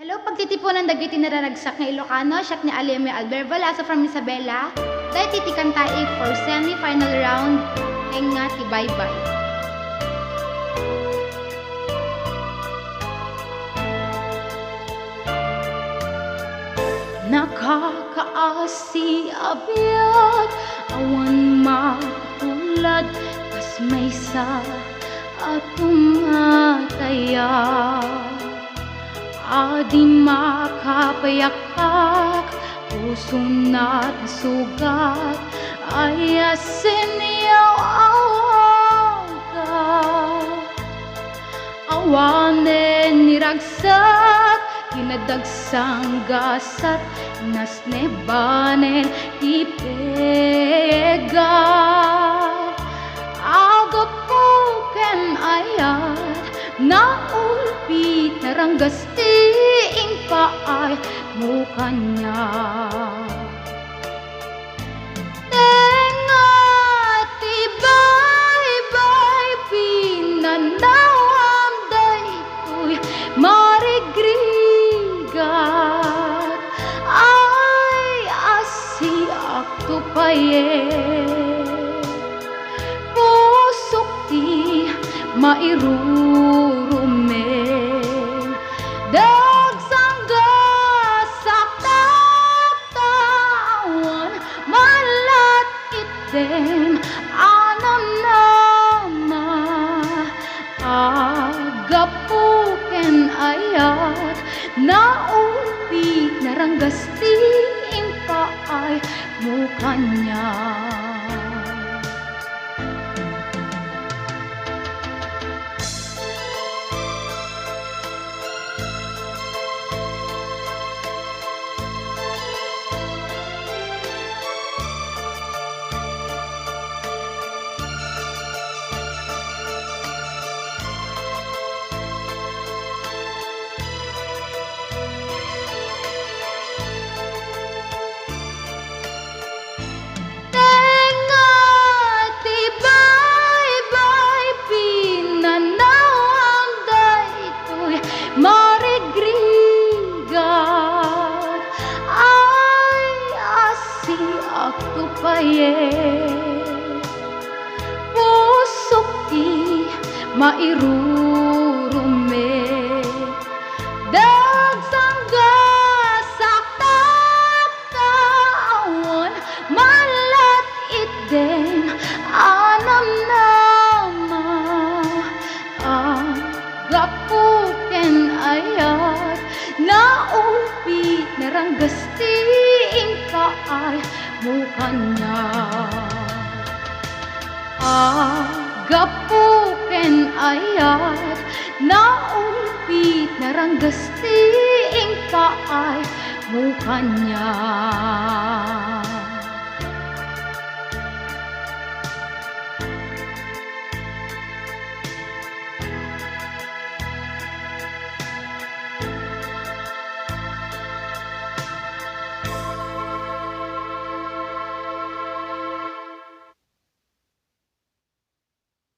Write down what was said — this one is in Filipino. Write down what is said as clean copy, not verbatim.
Hello, pagtitipunan dagiti nararagsak nga Ilocano, siyak ni Aliah may Alberva, Lazo from Isabela. Dahil titikan tayo for semi-final round, Tengnga ti Baybay. Nakakaasi abiyag, awan matulad, kas may sa atong mataya. Adi makapayakak, puso na't sugat, ay asin yaw awag. Awanen niragsak, kinadagsang gasat, nasnebanen ipegat. Agapuken ayat, naulpi naranggasti ing paay mukanya. Tenga ti baybay pinanawam daytoy marigrigat, ay asiak tupayet pusok ti mairurumen dagsangga saktawan malat iten anam nama agapuken ayat naulpi naranggasti impaay mukanya. Marigrigat, ay asiak tupayet pusok ti mairurumen dagsangga saktawan malat iten anam nama agapuken ayat naulpi naranggasti ing kaay mukanya. Agapuken ayat naulpi naranggasti ing kaay mukanya.